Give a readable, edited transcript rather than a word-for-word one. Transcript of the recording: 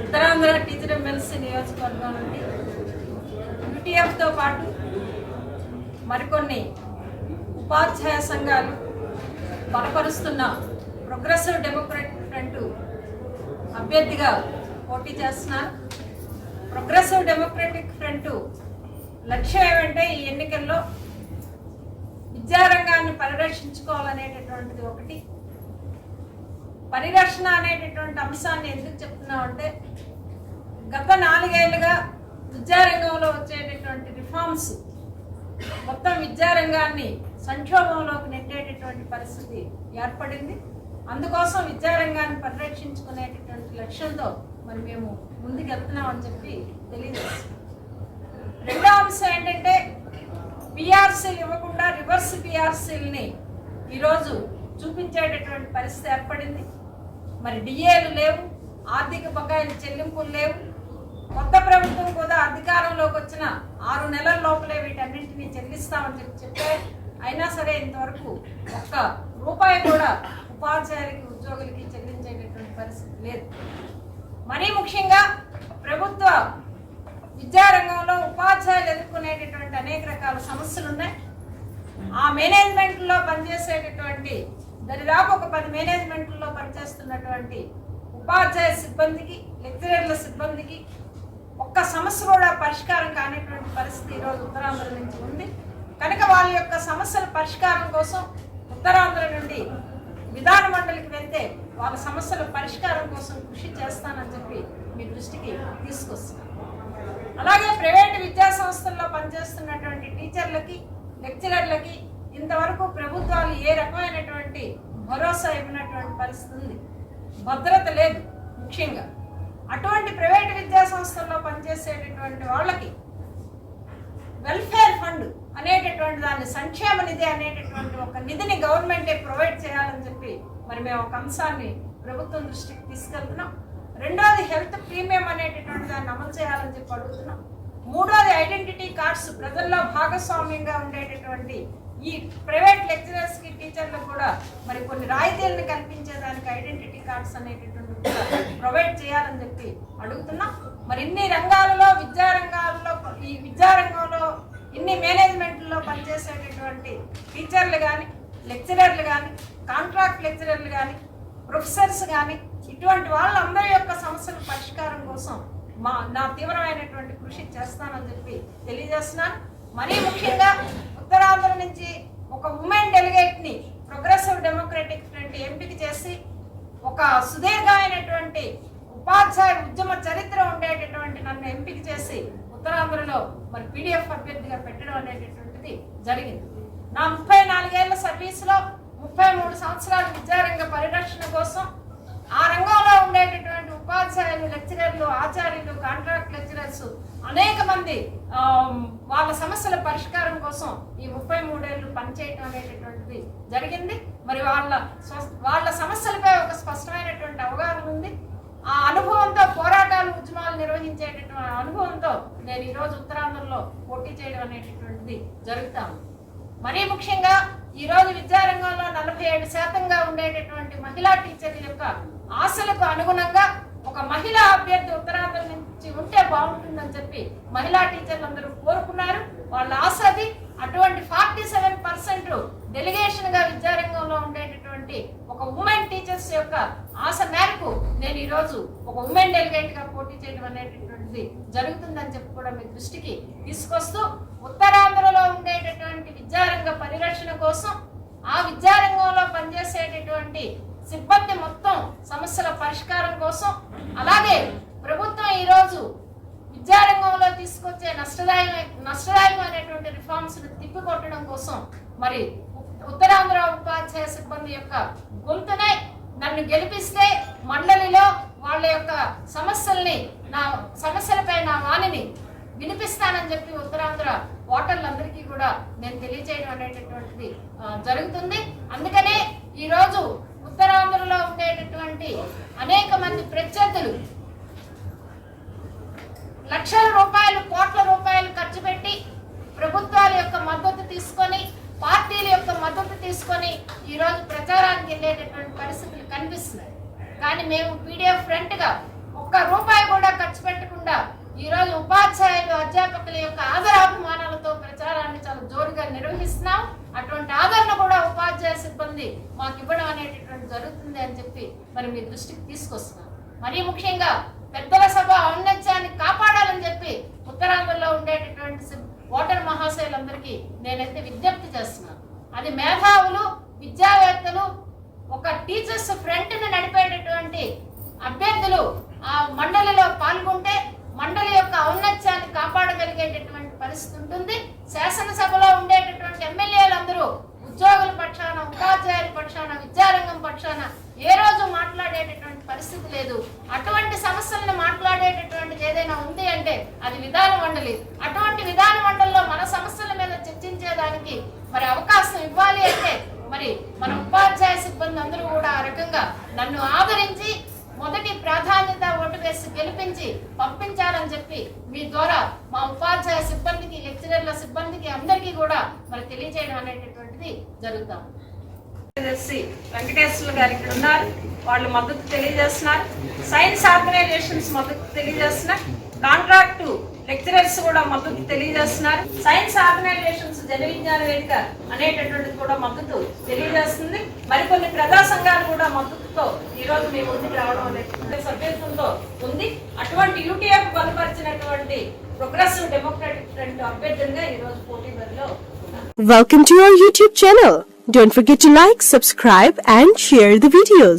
Uttarandhra teacher MLC నియోజకవర్గం నుండి యూటీఎఫ్తో పాటు మరికొన్ని ఉపాధ్యాయ సంఘాలు బలపరుస్తున్న ప్రోగ్రెసివ్ డెమోక్రటిక్ ఫ్రంట్ అభ్యర్థిగా పోటీ చేస్తున్నారు. ప్రోగ్రెసివ్ డెమోక్రటిక్ ఫ్రంట్ లక్ష్యం ఏమంటే ఈ ఎన్నికల్లో విద్యారంగాన్ని పరిరక్షించుకోవాలనేటటువంటిది ఒకటి. పరిరక్షణ అనేటటువంటి అంశాన్ని ఎందుకు చెప్తున్నామంటే గత 4 ఏళ్లుగా విద్యారంగంలో వచ్చేటటువంటి రిఫార్మ్స్ మొత్తం విద్యారంగాన్ని సంక్షోభంలోకి నెట్టేటటువంటి పరిస్థితి ఏర్పడింది. అందుకోసం విద్యారంగాన్ని పరిరక్షించుకునేటటువంటి లక్ష్యంతో మరి మేము ముందుకు వెళ్తున్నామని చెప్పి తెలియజేస్తాం. రెండో అంశం ఏంటంటే పిఆర్సీలు ఇవ్వకుండా రివర్స్ పిఆర్సీలని ఈరోజు చూపించేటటువంటి పరిస్థితి ఏర్పడింది. మరి డిఏలు లేవు, ఆర్థిక బకాయిల చెల్లింపులు లేవు. కొత్త ప్రభుత్వం కూడా అధికారంలోకి వచ్చిన 6 నెలల లోపలే వీటన్నింటినీ చెల్లిస్తామని చెప్పారు. అయినా సరే ఇంతవరకు ఒక్క రూపాయి కూడా ఉపాధ్యాయులకి ఉద్యోగులకి చెల్లించేటటువంటి పరిస్థితి లేదు. మరీ ముఖ్యంగా ప్రభుత్వ విద్యారంగంలో ఉపాధ్యాయులు ఎదుర్కొనేటటువంటి అనేక రకాల సమస్యలు ఉన్నాయి. ఆ మేనేజ్మెంట్లో పనిచేసేటటువంటి దరిదాపు ఒక 10 మేనేజ్మెంట్లో పనిచేస్తున్నటువంటి ఉపాధ్యాయ సిబ్బందికి, లెక్చరర్ల సిబ్బందికి ఒక్క సమస్య కూడా పరిష్కారం కానిటువంటి పరిస్థితి ఈరోజు ఉత్తరాంధ్ర నుంచి ఉంది. కనుక వాళ్ళ యొక్క సమస్యల పరిష్కారం కోసం ఉత్తరాంధ్ర నుండి విధాన మండలికి వెళ్తే వాళ్ళ సమస్యల పరిష్కారం కోసం కృషి చేస్తానని చెప్పి మీ దృష్టికి తీసుకొస్తున్నాను. అలాగే ప్రైవేటు విద్యా సంస్థల్లో పనిచేస్తున్నటువంటి టీచర్లకి, లెక్చరర్లకి ఇంతవరకు ప్రభుత్వాలు ఏ రకమైనటువంటి భరోసా ఇవ్వనటువంటి పరిస్థితి ఉంది. భద్రత లేదు. ముఖ్యంగా అటువంటి ప్రైవేటు విద్యా సంస్థల్లో పనిచేసేటటువంటి వాళ్ళకి వెల్ఫేర్ ఫండ్ అనేటటువంటి దాన్ని, సంక్షేమ నిధి అనేటటువంటి ఒక నిధిని గవర్నమెంటే ప్రొవైడ్ చేయాలని చెప్పి మరి మేము ఒక అంశాన్ని ప్రభుత్వం దృష్టికి తీసుకెళ్తున్నాం. రెండోది హెల్త్ ప్రీమియం అనేటటువంటి దాన్ని అమలు చేయాలని చెప్పి అడుగుతున్నాం. మూడోది ఐడెంటిటీ కార్డ్స్, ప్రజల్లో భాగస్వామ్యంగా ఉండేటటువంటి ఈ ప్రైవేట్ లెక్చరర్స్కి, టీచర్లకు కూడా మరి కొన్ని రాయితీలను కల్పించేదానికి ఐడెంటిటీ కార్డ్స్ అనేటటువంటి కూడా ప్రొవైడ్ చేయాలని చెప్పి అడుగుతున్నాం. మరి ఇన్ని రంగాలలో ఈ విద్యారంగంలో ఇన్ని మేనేజ్మెంట్లో పనిచేసేటటువంటి టీచర్లు కానీ, లెక్చరర్లు కానీ, కాంట్రాక్ట్ లెక్చరర్లు కానీ, ప్రొఫెసర్స్ కానీ ఇటువంటి వాళ్ళందరి యొక్క సమస్యల పరిష్కారం కోసం నా తీవ్రమైనటువంటి కృషి చేస్తానని చెప్పి తెలియజేస్తున్నాను. మరీ ముఖ్యంగా ఉత్తరాంధ్ర నుంచి ఒక ఉమెన్ డెలిగేట్ని ప్రోగ్రెసివ్ డెమోక్రటిక్ ఫ్రంట్ ఎంపిక చేసి ఒక సుదీర్ఘమైనటువంటి ఉపాధ్యాయ ఉద్యమ చరిత్ర ఉండేటటువంటి నన్ను ఎంపిక చేసి ఉత్తరాంధ్రలో మరి పీడిఎఫ్ అభ్యర్థిగా పెట్టడం అనేటటువంటిది జరిగింది. నా 34 ఏళ్ల సర్వీసులో 33 సంవత్సరాల విద్యారంగ పరిరక్షణ కోసం ఆ రంగంలో ఉండేటటువంటి ఉపాధ్యాయులు, లెక్చరర్లు, ఆచార్యులు, కాంట్రాక్ట్ లెక్చరర్స్ అనేక మంది వాళ్ళ సమస్యల పరిష్కారం కోసం ఈ 33 ఏళ్ళు పనిచేయటం అనేటటువంటిది జరిగింది. మరి వాళ్ళ సమస్యలపై ఒక స్పష్టమైనటువంటి అవగాహన ఉంది. ఆ అనుభవంతో పోరాటాలు, ఉద్యమాలు నిర్వహించేటటువంటి అనుభవంతో నేను ఈరోజు ఉత్తరాంధ్రలో పోటీ చేయడం అనేటటువంటిది జరుగుతాము. మరీ ముఖ్యంగా ఈరోజు విద్యారంగంలో 47% ఉండేటటువంటి మహిళా టీచర్ల యొక్క ఆశలకు అనుగుణంగా ఒక మహిళా అభ్యర్థి ఉత్తరాంధ్ర నుంచి ఉంటే బాగుంటుందని చెప్పి మహిళా టీచర్లందరూ కోరుకున్నారు. వాళ్ళ ఆశ అది. అటువంటి 47% డెలిగేషన్గా విద్యారంగంలో ఉండేటటువంటి ఒక ఉమెన్ టీచర్స్ యొక్క ఆశ మేరకు నేను ఈరోజు ఒక ఉమెన్ డెలిగేట్గా పోటీ చేయడం అనేటటువంటిది జరుగుతుందని చెప్పి కూడా మీ దృష్టికి తీసుకొస్తూ ఉత్తరాంధ్రలో ఉండేటటువంటి విద్యారంగ పరిరక్షణ కోసం, ఆ విద్యారంగంలో పనిచేసేటటువంటి సిబ్బంది మొత్తం సమస్యల పరిష్కారం కోసం, అలాగే ప్రభుత్వం ఈరోజు విద్యారంగంలో తీసుకొచ్చే నష్టదాయమైనటువంటి రిఫార్మ్స్ని తిప్పికొట్టడం కోసం మరి ఉత్తరాంధ్ర ఉపాధ్యాయ సిబ్బంది యొక్క గొంతునే నన్ను గెలిపిస్తే మండలిలో వాళ్ళ యొక్క సమస్యలపై నా వాణిని వినిపిస్తానని చెప్పి ఉత్తరాంధ్ర ఓటర్లందరికీ కూడా నేను తెలియజేయడం అనేటటువంటిది జరుగుతుంది. అందుకనే ఈరోజు ఉత్తరాంధ్రలో ఉండేటటువంటి అనేక మంది ప్రత్యర్థులు లక్షల రూపాయలు, కోట్ల రూపాయలు ఖర్చు పెట్టి ప్రభుత్వాల యొక్క మద్దతు తీసుకొని, పార్టీల యొక్క మద్దతు తీసుకొని ఈరోజు ప్రచారానికి వెళ్ళేటటువంటి పరిస్థితులు కనిపిస్తున్నాయి. కానీ మేము పీడిఎఫ్ ఫ్రంట్గా ఒక్క రూపాయి కూడా విడిచిపెట్టకుండా ఈరోజు ఉపాధ్యాయులు అధ్యాపకుల యొక్క ఆదరాభిమానాలతో ప్రచారాన్ని చాలా జోరుగా నిర్వహిస్తున్నాం. అటువంటి ఆదరణ కూడా ఉపాధ్యాయ సిబ్బంది మాకు ఇవ్వడం అనేటటువంటి జరుగుతుంది అని చెప్పి మరి మీ దృష్టికి తీసుకొస్తున్నాం. మరీ ముఖ్యంగా పెద్దల సభ ఔన్నత్యాన్ని కాపాడాలని చెప్పి ఉత్తరాంధ్రలో ఉండేటటువంటి ఓటర్ మహాశయులందరికీ నేనైతే విజ్ఞప్తి చేస్తున్నాను. అది మేధావులు, విద్యావేత్తలు, ఒక టీచర్స్ ఫ్రంట్ ని నడిపేటటువంటి అభ్యర్థులు ఆ మండలిలో పాల్గొంటే మండలి యొక్క ఔన్నత్యాన్ని కాపాడగలిగేటటువంటి పరిస్థితి ఉంటుంది. శాసనసభలో ఉండేటటువంటి ఎమ్మెల్యేలందరూ ఉద్యోగుల పక్షాన, ఉపాధ్యాయుల పక్షాన, విద్యారంగం పక్షాన ఏ రోజు మాట్లాడేటటువంటి పరిస్థితి లేదు. అటువంటి సమస్యలను మాట్లాడేటటువంటిది ఏదైనా ఉంది అంటే అది విధాన మండలి. అటువంటి విధాన మండలిలో మన సమస్యల మీద చర్చించేదానికి మరి అవకాశం ఇవ్వాలి అంటే మరి మన ఉపాధ్యాయ సిబ్బంది అందరూ కూడా ఆ రకంగా నన్ను ఆదరించి మొదటి ప్రాధాన్యత ఓటు వేసి గెలిపించి పంపించాలని చెప్పి మీ ద్వారా మా ఉపాధ్యాయ సిబ్బందికి, లెక్చరర్ల సిబ్బందికి అందరికీ కూడా మరి తెలియజేయడం అనేటటువంటిది జరుగుతాం. వెంకటేశ్వర గారు ఇక్కడ ఉన్నారు, వాళ్ళు మద్దతు తెలియజేస్తున్నారు. సైన్స్ ఆర్గనైజేషన్స్ మద్దతు తెలియజేస్తున్నారు. కాంట్రాక్టు లెక్చరర్స్ కూడా మద్దతు తెలియజేస్తున్నారు. సైన్స్ ఆర్గనైజేషన్స్ జన విజ్ఞాన వేదిక అనేటటువంటిది కూడా మద్దతు తెలియజేస్తుంది. మరికొన్ని ప్రజా సంఘాలు కూడా మద్దతుతో ఈ రోజు మీ ముందుకు రావడం అనేటువంటి సభ్యత్వంతో ఉంది. అటువంటి యూటీఎఫ్ బలపరిచినటువంటి ప్రోగ్రెసివ్ డెమోక్రాటిక్ ఫ్రంట్ అభ్యర్థులుగా ఈ రోజు పోటీ బరిలో ఉన్నారు. Welcome to our YouTube channel. Don't forget to like, subscribe and share the videos.